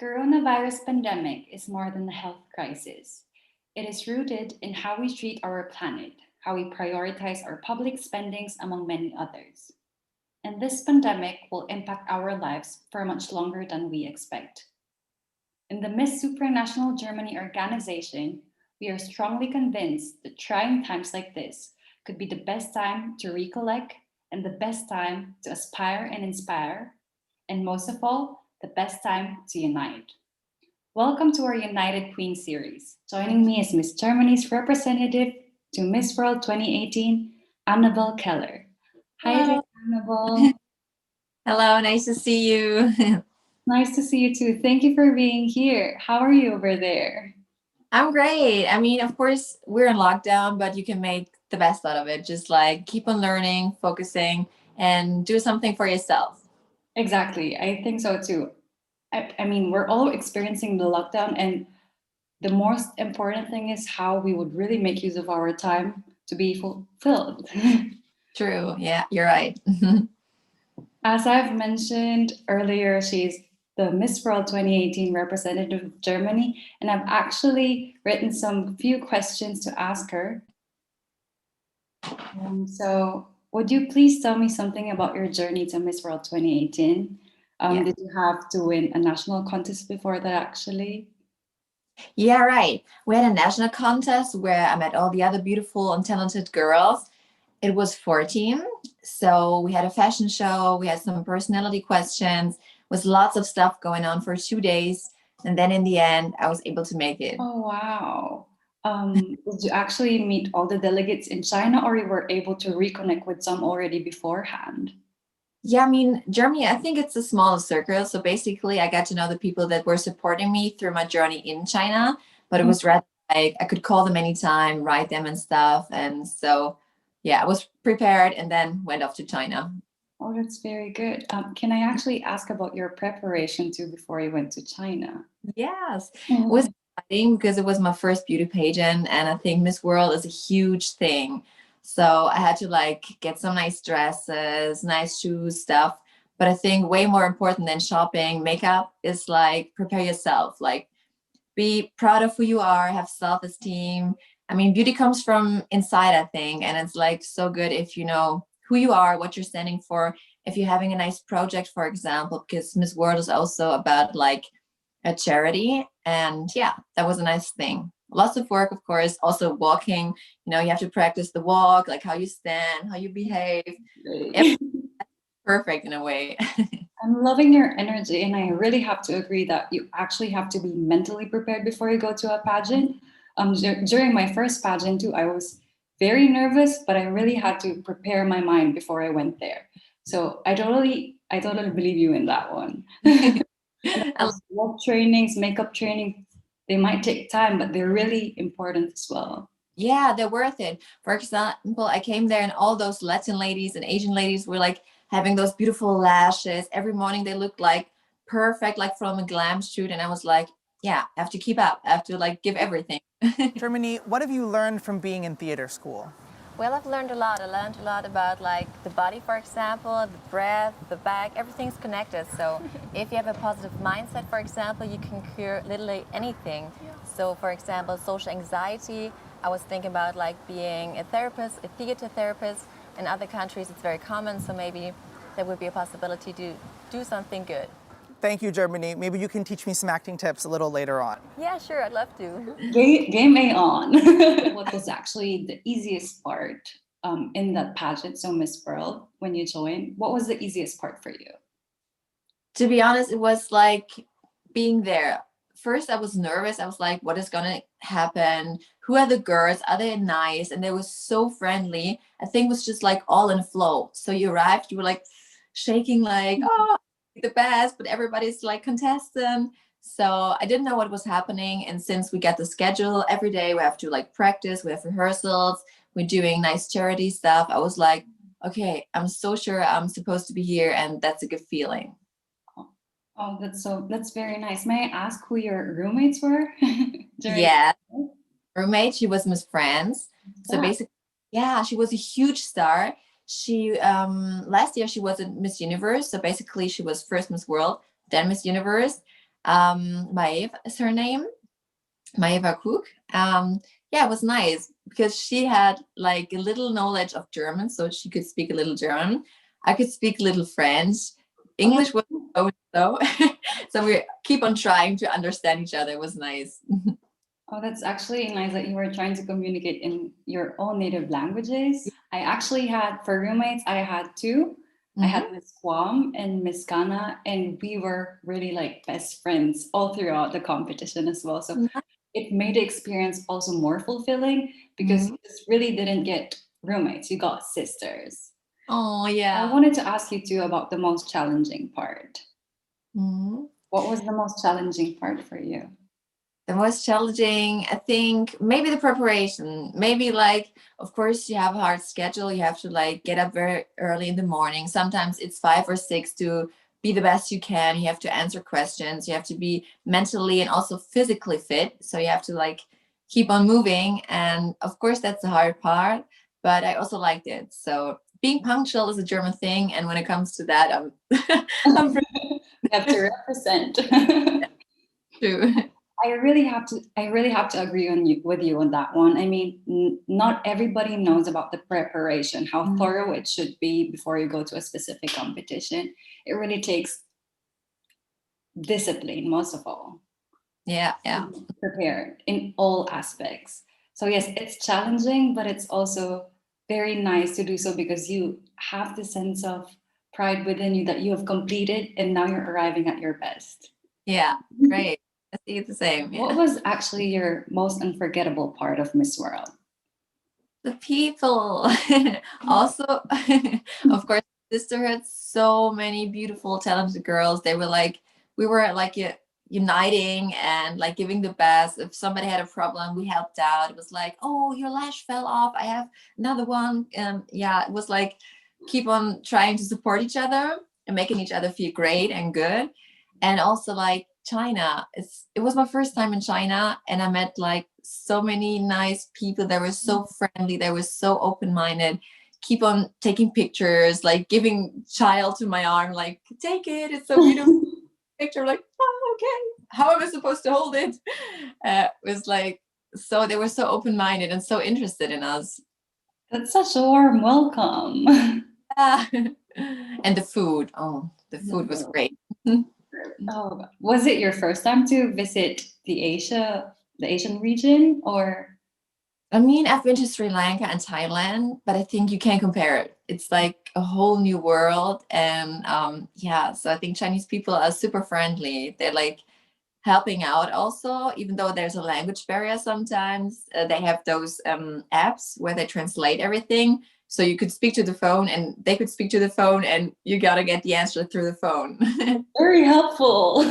coronavirus pandemic is more than a health crisis. It is rooted in how we treat our planet, how we prioritize our public spendings, among many others. And this pandemic will impact our lives for much longer than we expect. In the Miss Supranational Germany organization, we are strongly convinced that trying times like this could be the best time to recollect and the best time to aspire and inspire, and most of all, the best time to unite. Welcome to our United Queen series. Joining me is Miss Germany's representative to Miss World 2018, Annabelle Keller. Hi there, Hello. Annabelle. Hello, nice to see you. Nice to see you too. Thank you for being here. How are you over there? I'm great. I mean, of course, we're in lockdown, but you can make the best out of it. Just like keep on learning, focusing, and do something for yourself. Exactly. I think so too. I mean, we're all experiencing the lockdown, and the most important thing is how we would really make use of our time to be fulfilled. True. Yeah, you're right. As I've mentioned earlier, she's the Miss World 2018 representative of Germany, and I've actually written some few questions to ask her. So, would you please tell me something about your journey to Miss World 2018? Yeah. Did you have to win a national contest before that, actually? Yeah, right. We had a national contest where I met all the other beautiful and talented girls. It was 14. So we had a fashion show, we had some personality questions, with lots of stuff going on for 2 days. And then in the end, I was able to make it. Oh, wow. Did you actually meet all the delegates in China, or you were able to reconnect with some already beforehand? Yeah, I mean, Germany, I think it's a small circle. So basically, I got to know the people that were supporting me through my journey in China, but it was rather like I could call them anytime, write them and stuff. And so, yeah, I was prepared and then went off to China. Oh, that's very good. Can I actually ask about your preparation too before you went to China? Yes, it was Mhm. exciting because it was my first beauty pageant, and I think Miss World is a huge thing. So I had to like get some nice dresses, nice shoes, stuff. But I think way more important than shopping, makeup is like prepare yourself, like be proud of who you are, have self-esteem. I mean, beauty comes from inside, I think, and it's like so good if you know who you are, what you're standing for. If you're having a nice project, for example, because Miss World is also about like a charity. And yeah, that was a nice thing. Lots of work, of course, also walking. You have to practice the walk, like how you stand, how you behave. Great. Perfect in a way. I'm loving your energy, and I really have to agree that you actually have to be mentally prepared before you go to a pageant. During my first pageant too, I was very nervous, but I really had to prepare my mind before I went there. So I totally believe you in that one. And of I course, walk trainings, makeup training, they might take time, but they're really important as well. Yeah, they're worth it. For example, I came there and all those Latin ladies and Asian ladies were like having those beautiful lashes. Every morning they looked like perfect, like from a glam shoot. And I was like, yeah, I have to keep up. I have to like give everything. Germany, what have you learned from being in theater school? Well, I've learned a lot. I learned a lot about like the body, for example, the breath, the back, everything's connected. So if you have a positive mindset, for example, you can cure literally anything. So for example, social anxiety, I was thinking about like being a therapist, a theater therapist. In other countries, it's very common. So maybe there would be a possibility to do something good. Thank you, Germany. Maybe you can teach me some acting tips a little later on. Yeah, sure, I'd love to. Game A on. What was actually the easiest part in that pageant, so Miss World, when you joined? What was the easiest part for you? To be honest, it was like being there. First, I was nervous. I was like, what is going to happen? Who are the girls? Are they nice? And they were so friendly. I think it was just like all in flow. So you arrived, you were like shaking, like, oh, the best, but everybody's like contestant. So I didn't know what was happening. And since we get the schedule every day, we have to like practice, we have rehearsals, we're doing nice charity stuff. I was like, okay, I'm so sure I'm supposed to be here. And that's a good feeling. Oh, that's very nice. May I ask who your roommates were during? Yeah, roommate, she was Miss France. So That? basically, yeah, she was a huge star. She last year she was at Miss Universe. So basically she was first Miss World, then Miss Universe. Maeva is her name, Maeva Cook. Yeah, it was nice because she had like a little knowledge of German, so she could speak a little German. I could speak a little French. English was so. So we keep on trying to understand each other. It was nice. Oh, that's actually nice that you were trying to communicate in your own native languages. I actually had, for roommates, I had two. I had Miss Guam and Miss Ghana, and we were really like best friends all throughout the competition as well. So it made the experience also more fulfilling because you just really didn't get roommates, you got sisters. Oh, I yeah. wanted to ask you too about the most challenging part. What was the most challenging part for you? The most challenging, I think, maybe the preparation. Maybe like, of course, you have a hard schedule. You have to like get up very early in the morning. Sometimes it's 5 or 6 to be the best you can. You have to answer questions. You have to be mentally and also physically fit. So you have to like keep on moving. And of course, that's the hard part. But I also liked it. So being punctual is a German thing. And when it comes to that, I'm pretty We have to represent. true. I really have to agree with you on that one. I mean, not everybody knows about the preparation, how thorough it should be before you go to a specific competition. It really takes discipline, most of all. Yeah. Prepared in all aspects. So yes, it's challenging, but it's also very nice to do so because you have the sense of pride within you that you have completed and now you're arriving at your best. Yeah, great. I see it the same. Yeah. What was actually your most unforgettable part of Miss World? The people. Also, of course, sister had so many beautiful, talented girls. They were like, we were like uniting and like giving the best. If somebody had a problem, we helped out. It was like, oh, your lash fell off. I have another one. Yeah, it was like keep on trying to support each other and making each other feel great and good. And also like China, it was my first time in China, and I met like so many nice people. They were so friendly. They were so open-minded. Keep on taking pictures, like giving child to my arm, like take it. It's so beautiful. Picture, like oh, okay. How am I supposed to hold it? It was like so. They were so open-minded and so interested in us. That's such a warm welcome. Yeah. And the food. Oh, the food was great. Oh, was it your first time to visit the Asian region, or? I mean, I've been to Sri Lanka and Thailand, but I think you can't compare it. It's like a whole new world. And yeah, so I think Chinese people are super friendly. They're like helping out also, even though there's a language barrier sometimes. They have those apps where they translate everything. So you could speak to the phone and they could speak to the phone and you got to get the answer through the phone. Very helpful.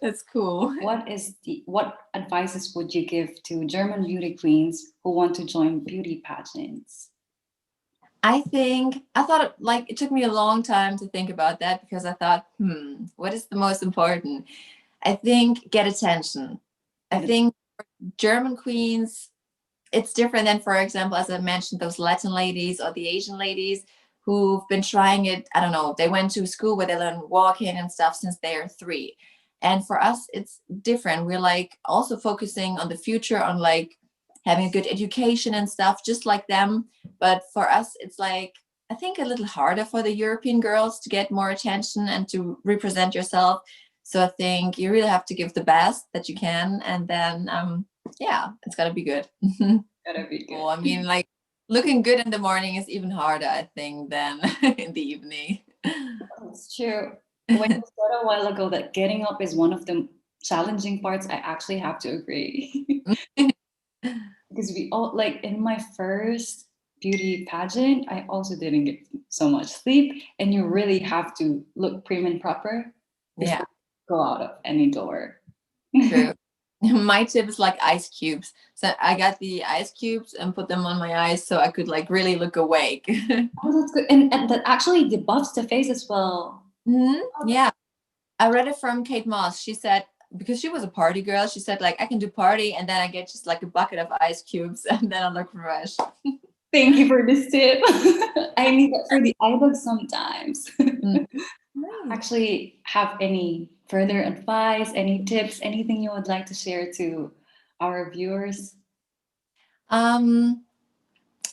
That's cool. What advices would you give to German beauty queens who want to join beauty pageants? I thought like it took me a long time to think about that because I thought, what is the most important? I think get attention. I think German queens, it's different than, for example, as I mentioned, those Latin ladies or the Asian ladies who've been trying it. I don't know. They went to school where they learn walking and stuff since they are 3. And for us, it's different. We're like also focusing on the future, on like having a good education and stuff, just like them. But for us, it's like, I think a little harder for the European girls to get more attention and to represent yourself. So I think you really have to give the best that you can. And then, yeah, it's got to be good. Gotta be good. Well, I mean, like looking good in the morning is even harder, I think, than in the evening. It's true. When you said a while ago that getting up is one of the challenging parts, I actually have to agree. Because we all, like in my first beauty pageant, I also didn't get so much sleep, and you really have to look prim and proper before you go out of any door. True. My tip is like ice cubes. So I got the ice cubes and put them on my eyes so I could like really look awake. Oh, that's good. And that actually debuffs the face as well. Yeah. I read it from Kate Moss. She said, because she was a party girl, she said like I can do party and then I get just like a bucket of ice cubes and then I look fresh. Thank you for this tip. I need that for the eye look sometimes. Nice. actually have any further advice, any tips, anything you would like to share to our viewers? Um,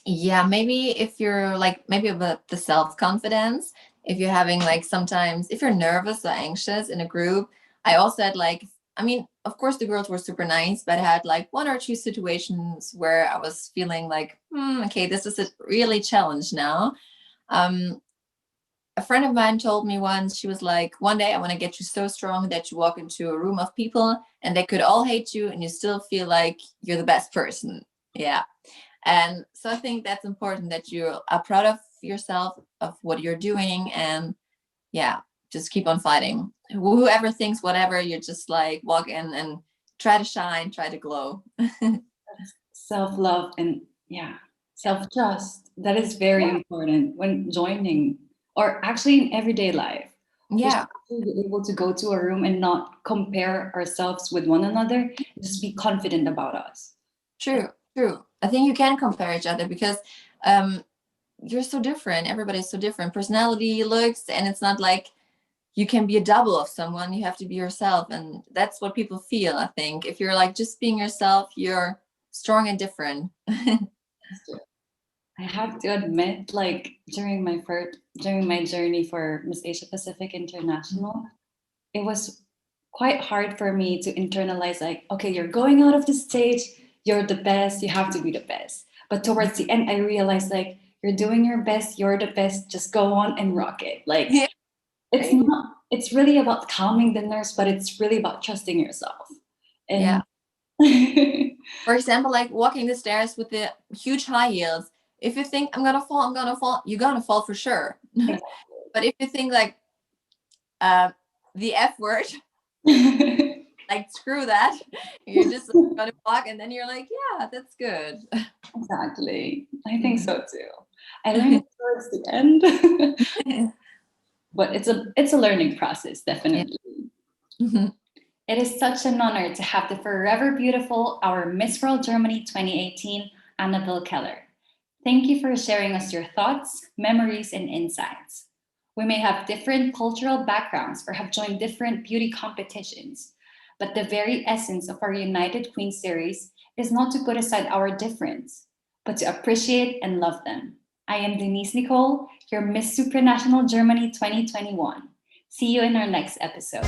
yeah, maybe if you're like, maybe about the self-confidence, if you're having like sometimes, if you're nervous or anxious in a group, I also had like, I mean, of course the girls were super nice, but I had like one or two situations where I was feeling like, okay, this is a really challenge now. Um, a friend of mine told me once, she was like, one day I want to get you so strong that you walk into a room of people and they could all hate you and you still feel like you're the best person. Yeah. And so I think that's important that you are proud of yourself, of what you're doing, and yeah, just keep on fighting. Whoever thinks whatever, you just like walk in and try to shine, try to glow. Self-love and self-trust. That is very Yeah. important when joining, or actually in everyday life. We should Yeah, actually be able to go to a room and not compare ourselves with one another. Just be confident about us. true, true. I think you can compare each other because um, you're so different. Everybody's so different. Personality, looks, and it's not like you can be a double of someone. You have to be yourself, and that's what people feel. I think if you're like just being yourself, you're strong and different. I have to admit, like during my journey for Miss Asia Pacific International, it was quite hard for me to internalize, like, okay, you're going out of the stage, you're the best, you have to be the best. But towards the end, I realized, like, you're doing your best, you're the best, just go on and rock it. Like, Yeah, right. it's really about calming the nerves, but it's really about trusting yourself. Yeah. And For example, like walking the stairs with the huge high heels. If you think I'm gonna fall, you're gonna fall for sure. But if you think like uh, the F word, like screw that, you're just gonna walk, and then you're like, yeah, that's good. exactly. I think so too. I learned towards the end, but it's a learning process, Yeah. definitely. It is such an honor to have the forever beautiful, our Miss World Germany 2018, Annabelle Keller. Thank you for sharing us your thoughts, memories, and insights. We may have different cultural backgrounds or have joined different beauty competitions, but the very essence of our United Queen series is not to put aside our difference, but to appreciate and love them. I am Denisse Nicolle, your Miss Supranational Germany 2021. See you in our next episode.